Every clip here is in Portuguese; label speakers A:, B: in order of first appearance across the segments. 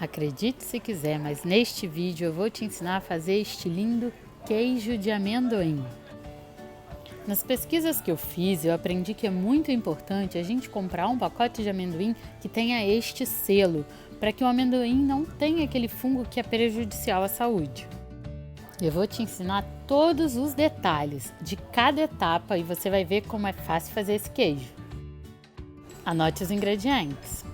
A: Acredite se quiser, mas neste vídeo eu vou te ensinar a fazer este lindo queijo de amendoim. Nas pesquisas que eu fiz, eu aprendi que é muito importante a gente comprar um pacote de amendoim que tenha este selo, para que o amendoim não tenha aquele fungo que é prejudicial à saúde. Eu vou te ensinar todos os detalhes de cada etapa e você vai ver como é fácil fazer esse queijo. Anote os ingredientes.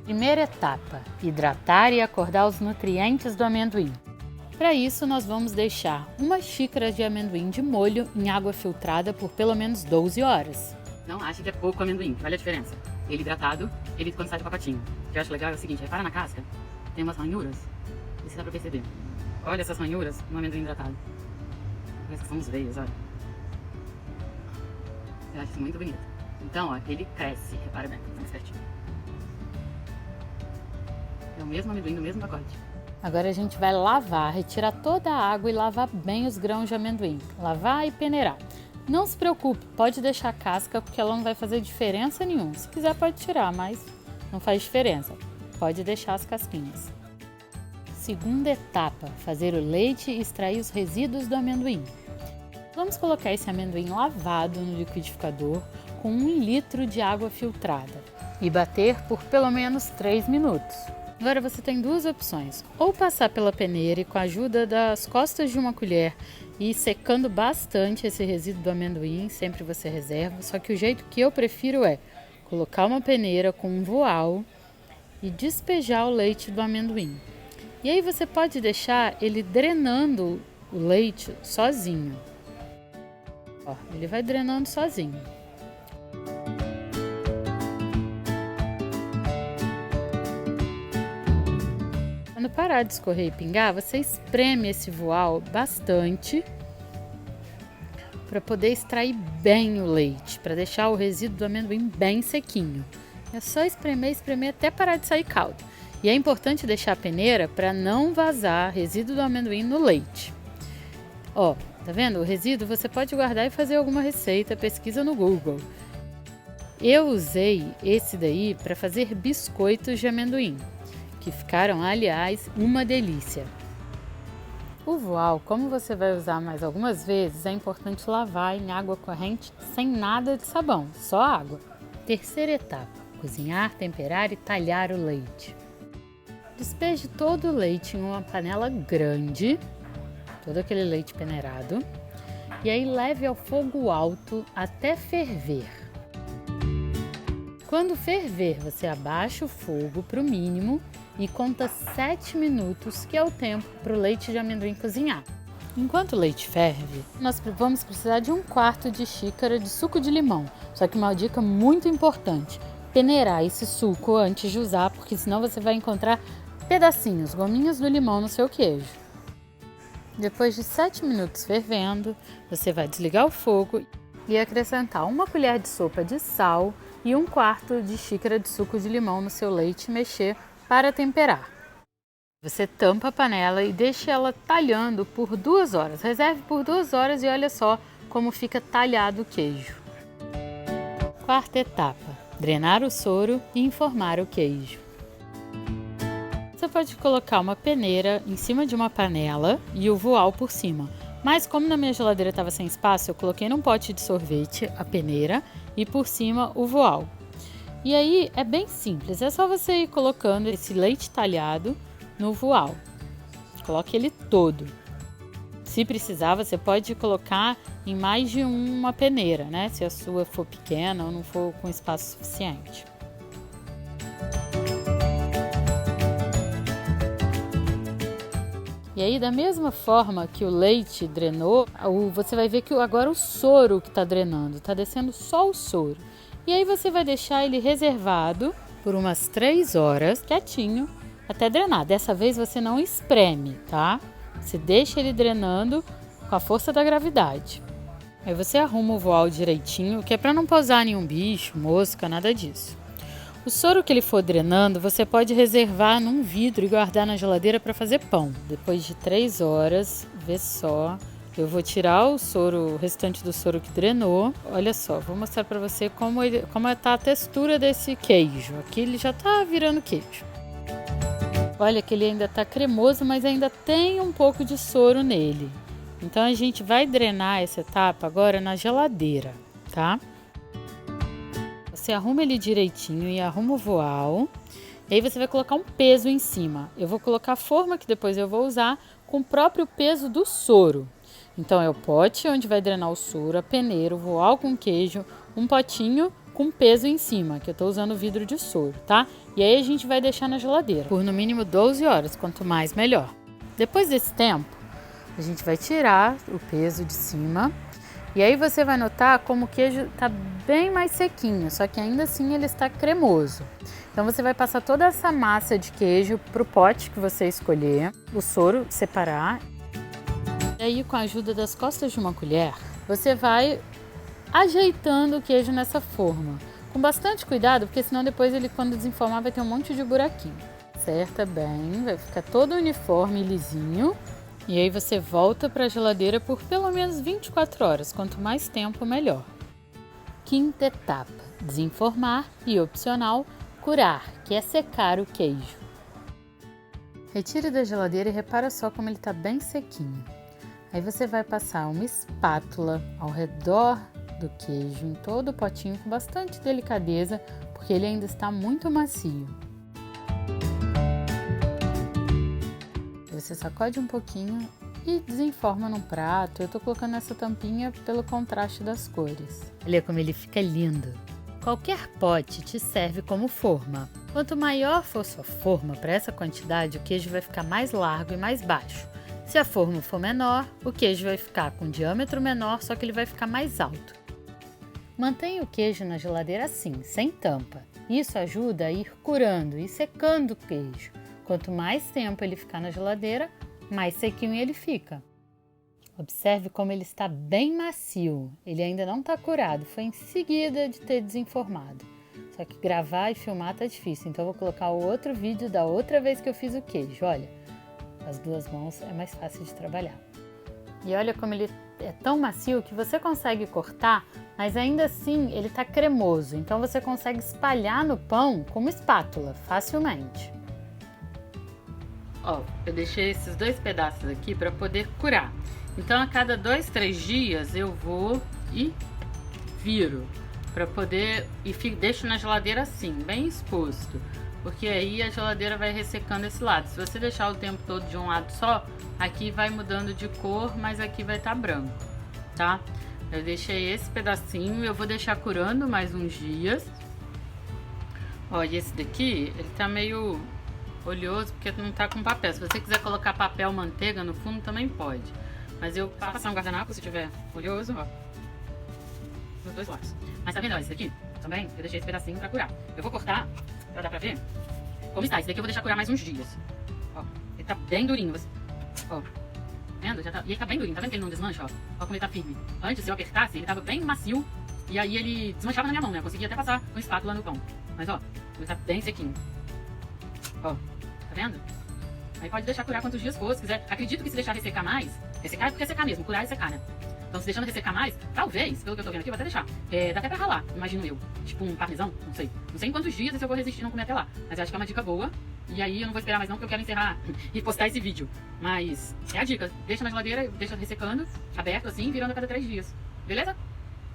A: Primeira etapa: hidratar e acordar os nutrientes do amendoim. Para isso, nós vamos deixar uma xícara de amendoim de molho em água filtrada por pelo menos 12 horas.
B: Não ache que é pouco amendoim, olha a diferença. Ele hidratado, ele quando sai do pacotinho. O que eu acho legal é o seguinte, repara na casca, tem umas ranhuras, e se dá pra perceber. Olha essas ranhuras no amendoim hidratado. Parece que são uns veios, olha. Eu acho isso muito bonito. Então, ó, ele cresce, repara bem, tá certinho. É o mesmo amendoim no mesmo pacote.
A: Agora a gente vai lavar, retirar toda a água e lavar bem os grãos de amendoim. Lavar e peneirar. Não se preocupe, pode deixar a casca porque ela não vai fazer diferença nenhuma. Se quiser pode tirar, mas não faz diferença. Pode deixar as casquinhas. Segunda etapa: fazer o leite e extrair os resíduos do amendoim. Vamos colocar esse amendoim lavado no liquidificador com 1 litro de água filtrada e bater por pelo menos 3 minutos. Agora você tem duas opções: ou passar pela peneira e com a ajuda das costas de uma colher e ir secando bastante esse resíduo do amendoim, sempre você reserva, só que o jeito que eu prefiro é colocar uma peneira com um voal e despejar o leite do amendoim. E aí você pode deixar ele drenando o leite sozinho. Ó, ele vai drenando sozinho. Quando parar de escorrer e pingar, você espreme esse voal bastante para poder extrair bem o leite, para deixar o resíduo do amendoim bem sequinho. É só espremer, espremer até parar de sair caldo. E é importante deixar a peneira para não vazar resíduo do amendoim no leite. Ó, tá vendo? O resíduo você pode guardar e fazer alguma receita, pesquisa no Google. Eu usei esse daí para fazer biscoitos de amendoim, que ficaram, aliás, uma delícia. O voal, como você vai usar mais algumas vezes, é importante lavar em água corrente sem nada de sabão, só água. Terceira etapa: cozinhar, temperar e talhar o leite. Despeje todo o leite em uma panela grande, todo aquele leite peneirado, e aí leve ao fogo alto até ferver. Quando ferver, você abaixa o fogo para o mínimo e conta 7 minutos, que é o tempo para o leite de amendoim cozinhar. Enquanto o leite ferve, nós vamos precisar de 1/4 de xícara de suco de limão. Só que uma dica muito importante: peneirar esse suco antes de usar, porque senão você vai encontrar pedacinhos, gominhas do limão no seu queijo. Depois de 7 minutos fervendo, você vai desligar o fogo e acrescentar 1 colher de sopa de sal e 1/4 de xícara de suco de limão no seu leite e mexer para temperar. Você tampa a panela e deixa ela talhando por 2 horas. Reserve por 2 horas e olha só como fica talhado o queijo. Quarta etapa: drenar o soro e enformar o queijo. Você pode colocar uma peneira em cima de uma panela e o voal por cima. Mas como na minha geladeira estava sem espaço, eu coloquei num pote de sorvete a peneira e por cima o voal. E aí é bem simples, é só você ir colocando esse leite talhado no voal. Coloque ele todo. Se precisar, você pode colocar em mais de uma peneira, né? Se a sua for pequena ou não for com espaço suficiente. E aí, da mesma forma que o leite drenou, você vai ver que agora o soro que está drenando, está descendo só o soro. E aí você vai deixar ele reservado por umas 3 horas, quietinho, até drenar. Dessa vez você não espreme, tá? Você deixa ele drenando com a força da gravidade. Aí você arruma o voal direitinho, que é para não pousar nenhum bicho, mosca, nada disso. O soro que ele for drenando, você pode reservar num vidro e guardar na geladeira para fazer pão. Depois de 3 horas, vê só, Eu vou tirar o restante do soro que drenou. Olha só, vou mostrar para você como tá a textura desse queijo. Aqui ele já tá virando queijo. Olha que ele ainda tá cremoso, mas ainda tem um pouco de soro nele. Então a gente vai drenar essa etapa agora na geladeira, tá? Você arruma ele direitinho e arruma o voal. E aí você vai colocar um peso em cima. Eu vou colocar a forma que depois eu vou usar com o próprio peso do soro. Então é o pote onde vai drenar o soro, a peneira, o voal com queijo, um potinho com peso em cima, que eu estou usando vidro de soro, tá? E aí a gente vai deixar na geladeira por no mínimo 12 horas, quanto mais melhor. Depois desse tempo, a gente vai tirar o peso de cima. E aí você vai notar como o queijo está bem mais sequinho, só que ainda assim ele está cremoso. Então você vai passar toda essa massa de queijo para o pote que você escolher, o soro separar. E aí com a ajuda das costas de uma colher, você vai ajeitando o queijo nessa forma. Com bastante cuidado, porque senão depois ele quando desenformar vai ter um monte de buraquinho. Acerta bem, vai ficar todo uniforme e lisinho. E aí você volta para a geladeira por pelo menos 24 horas, quanto mais tempo melhor. Quinta etapa, desenformar e opcional, curar, que é secar o queijo. Retire da geladeira e repara só como ele está bem sequinho. Aí você vai passar uma espátula ao redor do queijo, em todo o potinho, com bastante delicadeza, porque ele ainda está muito macio. Você sacode um pouquinho e desenforma num prato. Eu estou colocando essa tampinha pelo contraste das cores. Olha como ele fica lindo. Qualquer pote te serve como forma. Quanto maior for sua forma para essa quantidade, o queijo vai ficar mais largo e mais baixo. Se a forma for menor, o queijo vai ficar com diâmetro menor, só que ele vai ficar mais alto. Mantenha o queijo na geladeira assim, sem tampa. Isso ajuda a ir curando e secando o queijo. Quanto mais tempo ele ficar na geladeira, mais sequinho ele fica. Observe como ele está bem macio. Ele ainda não está curado, foi em seguida de ter desenformado. Só que gravar e filmar tá difícil, então eu vou colocar o outro vídeo da outra vez que eu fiz o queijo. Olha, as duas mãos é mais fácil de trabalhar. E olha como ele é tão macio que você consegue cortar, mas ainda assim ele está cremoso. Então você consegue espalhar no pão com uma espátula, facilmente. Ó, eu deixei esses dois pedaços aqui para poder curar. Então a cada 2, 3 dias eu vou e viro para poder e deixo na geladeira assim, bem exposto, porque aí a geladeira vai ressecando esse lado. Se você deixar o tempo todo de um lado só, aqui vai mudando de cor, mas aqui vai estar branco, tá? Eu deixei esse pedacinho, eu vou deixar curando mais uns dias. Ó, e esse daqui, ele tá meio oleoso porque não tá com papel. Se você quiser colocar papel manteiga no fundo também pode, mas eu vou passar um guardanapo se tiver oleoso, ó, nos dois lados. Mas tá vendo, ó, esse daqui também eu deixei esse pedacinho pra curar. Eu vou cortar pra dar pra ver como está. Esse daqui eu vou deixar curar mais uns dias. Ó, ele tá bem durinho, ó, vendo? Já tá... E ele tá bem durinho, tá vendo que ele não desmancha, ó? Ó como ele tá firme. Antes, se eu apertasse, ele tava bem macio e aí ele desmanchava na minha mão, né? Eu conseguia até passar com espátula no pão. Mas ó, ele tá bem sequinho. Ó, tá vendo? Aí pode deixar curar quantos dias for, se quiser. Acredito que se deixar ressecar mais, ressecar é porque é secar mesmo, curar é secar, né? Então se deixando ressecar mais, talvez, pelo que eu tô vendo aqui, eu vou até deixar. Dá até pra ralar, imagino eu. Tipo um parmesão, não sei. Não sei em quantos dias eu vou resistir não comer até lá. Mas eu acho que é uma dica boa. E aí eu não vou esperar mais não, porque eu quero encerrar e postar esse vídeo. Mas é a dica, deixa na geladeira, deixa ressecando, aberto assim, virando a cada 3 dias. Beleza?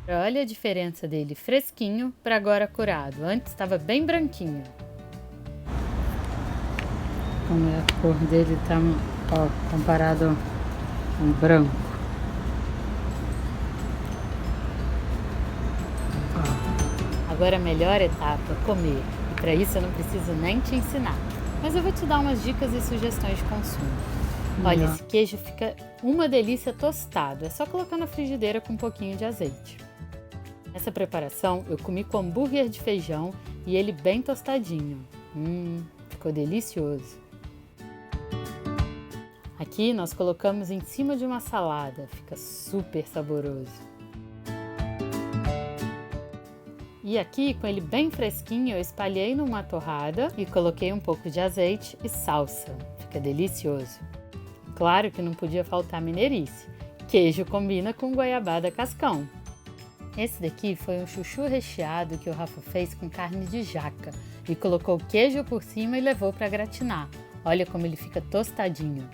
A: Olha a diferença dele, fresquinho para agora curado. Antes estava bem branquinho. Como é a cor dele tá, ó, comparado com o branco. Ó. Agora a melhor etapa, comer. E para isso eu não preciso nem te ensinar. Mas eu vou te dar umas dicas e sugestões de consumo. Olha, esse queijo fica uma delícia tostado. É só colocar na frigideira com um pouquinho de azeite. Nessa preparação eu comi com hambúrguer de feijão e ele bem tostadinho. Ficou delicioso. Aqui nós colocamos em cima de uma salada, fica super saboroso. E aqui, com ele bem fresquinho, eu espalhei numa torrada e coloquei um pouco de azeite e salsa. Fica delicioso. Claro que não podia faltar mineirice. Queijo combina com goiabada cascão. Esse daqui foi um chuchu recheado que o Rafa fez com carne de jaca e colocou queijo por cima e levou para gratinar. Olha como ele fica tostadinho.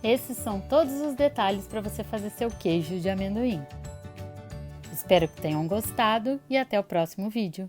A: Esses são todos os detalhes para você fazer seu queijo de amendoim. Espero que tenham gostado e até o próximo vídeo.